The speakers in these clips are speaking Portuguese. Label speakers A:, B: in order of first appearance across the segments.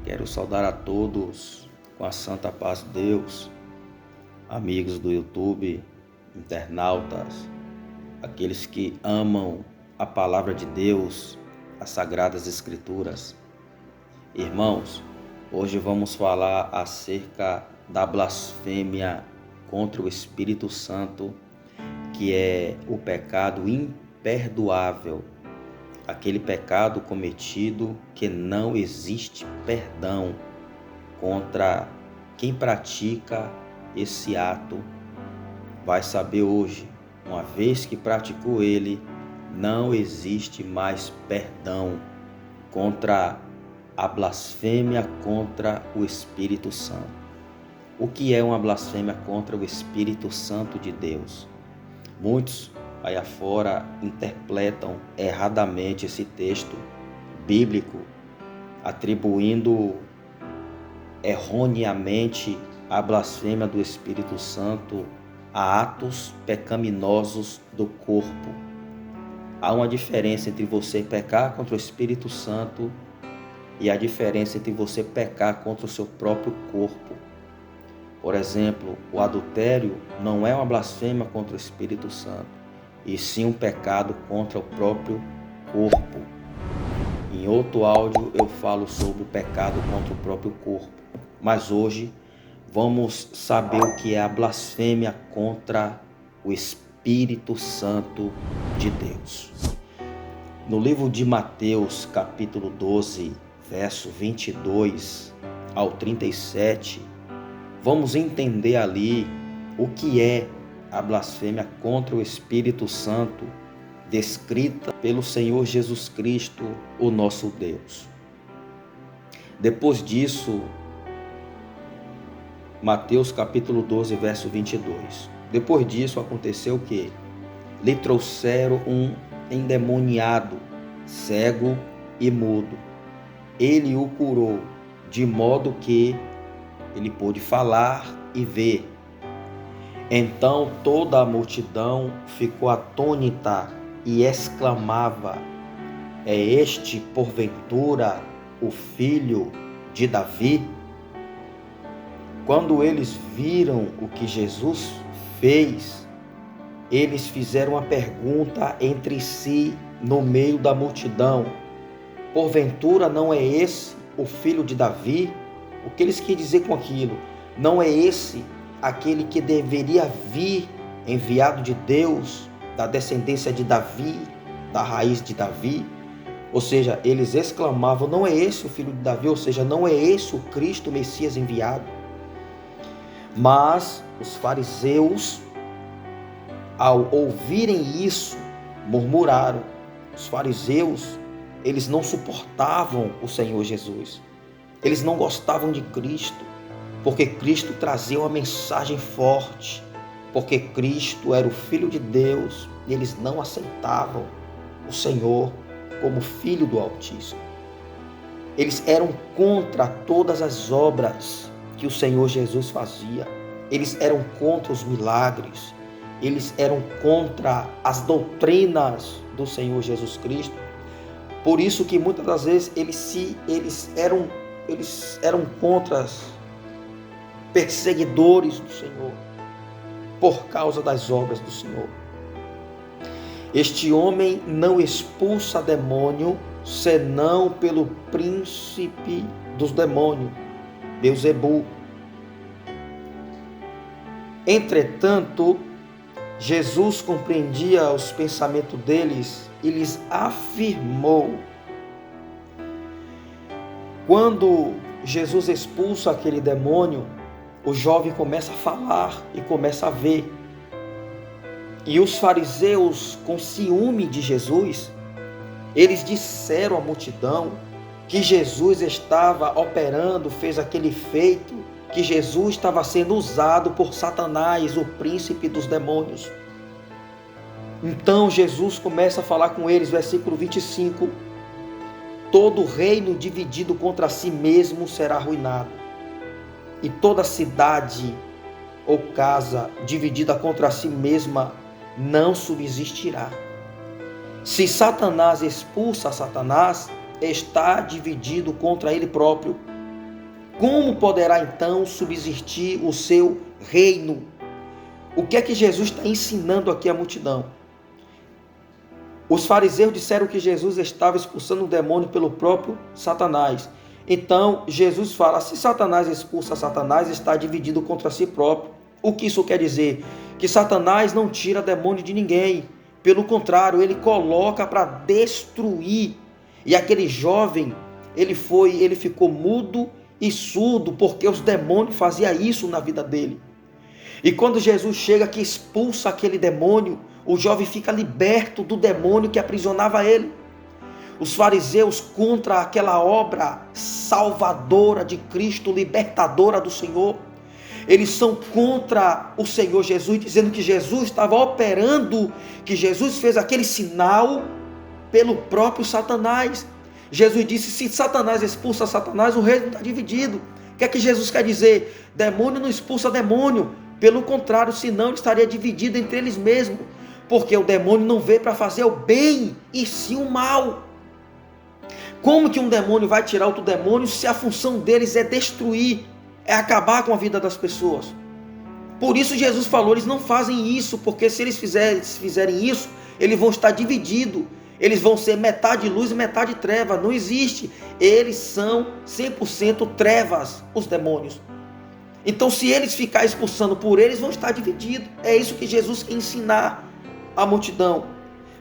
A: Quero saudar a todos com a santa paz de Deus, amigos do YouTube, internautas, aqueles que amam a palavra de Deus, as sagradas escrituras. Irmãos, hoje vamos falar acerca da blasfêmia contra o Espírito Santo, que é o pecado imperdoável, aquele pecado cometido que não existe perdão contra quem pratica esse ato. Vai saber hoje, uma vez que praticou ele, não existe mais perdão contra a blasfêmia contra o Espírito Santo. O que é uma blasfêmia contra o Espírito Santo de Deus? Muitos aí afora interpretam erradamente esse texto bíblico, atribuindo erroneamente a blasfêmia do Espírito Santo a atos pecaminosos do corpo. Há uma diferença entre você pecar contra o Espírito Santo e a diferença entre você pecar contra o seu próprio corpo. Por exemplo, o adultério não é uma blasfêmia contra o Espírito Santo, e sim um pecado contra o próprio corpo. Em outro áudio eu falo sobre o pecado contra o próprio corpo, mas hoje vamos saber o que é a blasfêmia contra o Espírito Santo de Deus. No livro de Mateus, capítulo 12, verso 22 ao 37, vamos entender ali o que é a blasfêmia contra o Espírito Santo, descrita pelo Senhor Jesus Cristo, o nosso Deus. Depois disso, Mateus capítulo 12, verso 22. Depois disso aconteceu que lhe trouxeram um endemoniado, cego e mudo. Ele o curou, de modo que ele pôde falar e ver. Então toda a multidão ficou atônita e exclamava: é este, porventura, o filho de Davi? Quando eles viram o que Jesus fez, eles fizeram uma pergunta entre si no meio da multidão: porventura não é esse o filho de Davi? O que eles queriam dizer com aquilo? Não é esse aquele que deveria vir, enviado de Deus, da descendência de Davi, da raiz de Davi? Ou seja, eles exclamavam: não é esse o filho de Davi? Ou seja, não é esse o Cristo, o Messias enviado? Mas os fariseus, ao ouvirem isso, murmuraram. Os fariseus, eles não suportavam o Senhor Jesus. Eles não gostavam de Cristo, porque Cristo trazia uma mensagem forte, porque Cristo era o Filho de Deus, e eles não aceitavam o Senhor como Filho do Altíssimo. Eles eram contra todas as obras que o Senhor Jesus fazia. Eles eram contra os milagres. Eles eram contra as doutrinas do Senhor Jesus Cristo. Por isso que muitas das vezes eles eram contra perseguidores do Senhor, por causa das obras do Senhor. Este homem não expulsa demônio, senão pelo príncipe dos demônios, Beelzebul. Entretanto, Jesus compreendia os pensamentos deles e lhes afirmou. Quando Jesus expulsa aquele demônio, o jovem começa a falar e começa a ver. E os fariseus, com ciúme de Jesus, eles disseram à multidão que Jesus estava operando, fez aquele feito, que Jesus estava sendo usado por Satanás, o príncipe dos demônios. Então Jesus começa a falar com eles, versículo 25: todo reino dividido contra si mesmo será arruinado, e toda cidade ou casa dividida contra si mesma não subsistirá. Se Satanás expulsa Satanás, está dividido contra ele próprio. como poderá então subsistir o seu reino? O que é que Jesus está ensinando aqui à multidão? Os fariseus disseram que Jesus estava expulsando o demônio pelo próprio Satanás. Então Jesus fala: se Satanás expulsa Satanás, está dividido contra si próprio. O que isso quer dizer? Que Satanás não tira demônio de ninguém. Pelo contrário, ele coloca para destruir. E aquele jovem, ele ficou mudo e surdo, porque os demônios faziam isso na vida dele. E quando Jesus chega que expulsa aquele demônio, o jovem fica liberto do demônio que aprisionava ele. Os fariseus, contra aquela obra salvadora de Cristo, libertadora do Senhor, eles são contra o Senhor Jesus, dizendo que Jesus estava operando, que Jesus fez aquele sinal pelo próprio Satanás. Jesus disse: se Satanás expulsa Satanás, o reino está dividido. O que é que Jesus quer dizer? Demônio não expulsa demônio. Pelo contrário, senão ele estaria dividido entre eles mesmos. Porque o demônio não veio para fazer o bem, e sim o mal. Como que um demônio vai tirar outro demônio se a função deles é destruir, é acabar com a vida das pessoas? Por isso Jesus falou: eles não fazem isso, porque se eles fizerem isso, eles vão estar divididos. Eles vão ser metade luz e metade treva. Não existe. Eles são 100% trevas, os demônios. Então, se eles ficarem expulsando por eles, vão estar divididos. É isso que Jesus quer ensinar à multidão.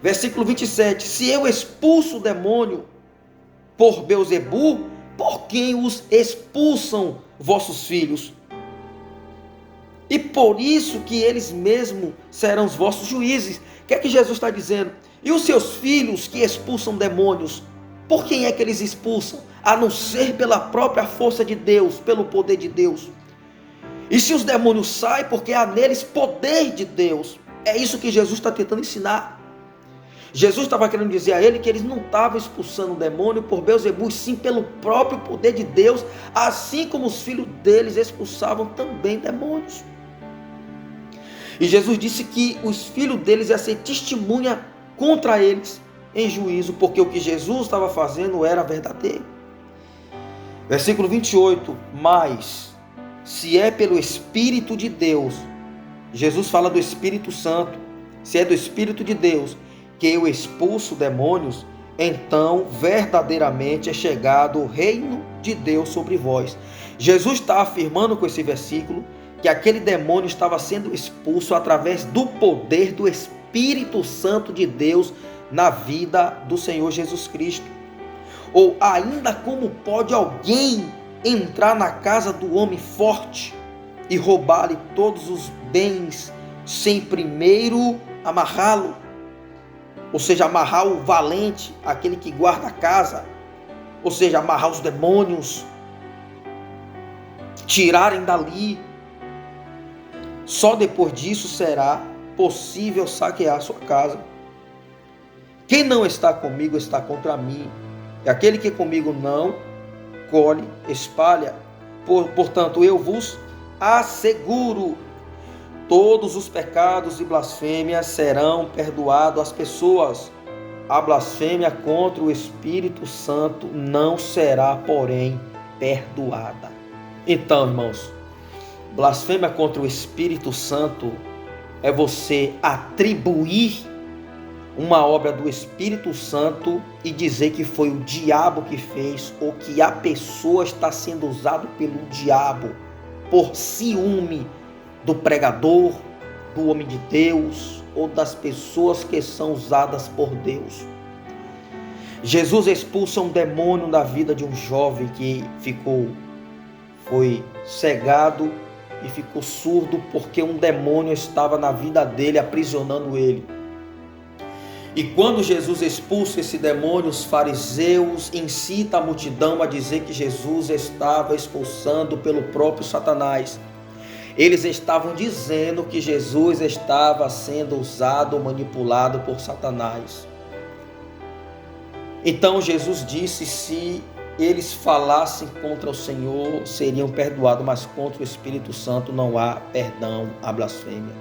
A: Versículo 27. Se eu expulso o demônio por Beelzebu, por quem os expulsam vossos filhos? E por isso que eles mesmos serão os vossos juízes. O que é que Jesus está dizendo? E os seus filhos que expulsam demônios, por quem é que eles expulsam? A não ser pela própria força de Deus, pelo poder de Deus. E se os demônios saem, porque há neles poder de Deus. É isso que Jesus está tentando ensinar. Jesus estava querendo dizer a ele que eles não estavam expulsando o demônio por Beelzebu, sim pelo próprio poder de Deus, assim como os filhos deles expulsavam também demônios. E Jesus disse que os filhos deles iam ser testemunha contra eles em juízo, porque o que Jesus estava fazendo era verdadeiro. Versículo 28, mas se é pelo Espírito de Deus, Jesus fala do Espírito Santo, se é do Espírito de Deus que eu expulso demônios, então verdadeiramente é chegado o reino de Deus sobre vós. Jesus está afirmando com esse versículo que aquele demônio estava sendo expulso através do poder do Espírito Santo de Deus na vida do Senhor Jesus Cristo. Ou ainda, como pode alguém entrar na casa do homem forte e roubar-lhe todos os bens sem primeiro amarrá-lo? Ou seja, amarrar o valente, aquele que guarda a casa, ou seja, amarrar os demônios, tirarem dali. Só depois disso será possível saquear a sua casa. Quem não está comigo está contra mim, e aquele que comigo não colhe, espalha. Portanto, eu vos asseguro, todos os pecados e blasfêmias serão perdoados às pessoas. A blasfêmia contra o Espírito Santo não será, porém, perdoada. Então, irmãos, blasfêmia contra o Espírito Santo é você atribuir uma obra do Espírito Santo e dizer que foi o diabo que fez, ou que a pessoa está sendo usada pelo diabo por ciúme do pregador, do homem de Deus, ou das pessoas que são usadas por Deus. Jesus expulsa um demônio da vida de um jovem que foi cegado e ficou surdo porque um demônio estava na vida dele, aprisionando ele. E quando Jesus expulsa esse demônio, os fariseus incitam a multidão a dizer que Jesus estava expulsando pelo próprio Satanás. Eles estavam dizendo que Jesus estava sendo usado, manipulado por Satanás. Então Jesus disse: se eles falassem contra o Senhor, seriam perdoados, mas contra o Espírito Santo não há perdão à blasfêmia.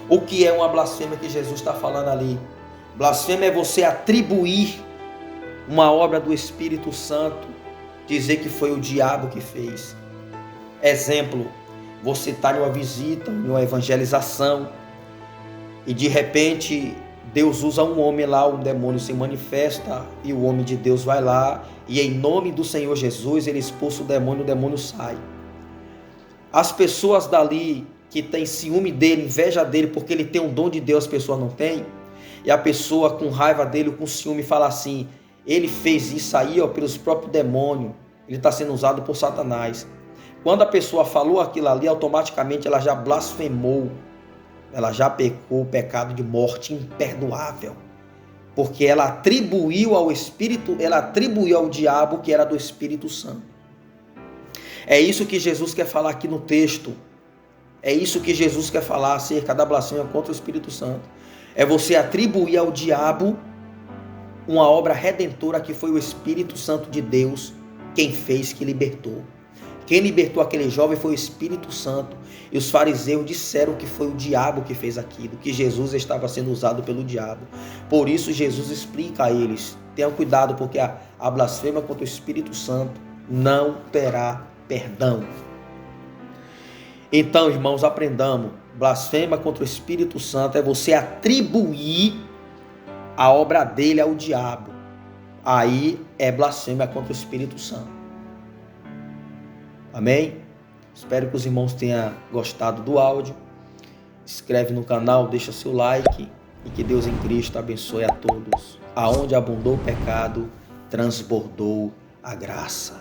A: O que é uma blasfêmia que Jesus está falando ali? Blasfêmia é você atribuir uma obra do Espírito Santo, dizer que foi o diabo que fez. Exemplo, você está em uma visita, em uma evangelização, e de repente Deus usa um homem lá, um demônio se manifesta, e o homem de Deus vai lá, e em nome do Senhor Jesus, ele expulsa o demônio sai. As pessoas dali que têm ciúme dele, inveja dele, porque ele tem um dom de Deus, as pessoas não têm, e a pessoa com raiva dele, com ciúme, fala assim, ele fez isso aí pelos próprios demônios, ele está sendo usado por Satanás. Quando a pessoa falou aquilo ali, automaticamente ela já blasfemou, ela já pecou o pecado de morte imperdoável, porque ela atribuiu ao Espírito, ela atribuiu ao diabo que era do Espírito Santo. É isso que Jesus quer falar aqui no texto. É isso que Jesus quer falar acerca da blasfêmia contra o Espírito Santo. É você atribuir ao diabo uma obra redentora que foi o Espírito Santo de Deus, quem fez, que libertou. Quem libertou aquele jovem foi o Espírito Santo. E os fariseus disseram que foi o diabo que fez aquilo, que Jesus estava sendo usado pelo diabo. Por isso Jesus explica a eles, tenham cuidado, porque a blasfêmia contra o Espírito Santo não terá perdão. Então, irmãos, aprendamos. Blasfêmia contra o Espírito Santo é você atribuir a obra dele ao diabo. Aí é blasfêmia contra o Espírito Santo. Amém? Espero que os irmãos tenham gostado do áudio. Inscreve no canal, deixa seu like e que Deus em Cristo abençoe a todos. Aonde abundou o pecado, transbordou a graça.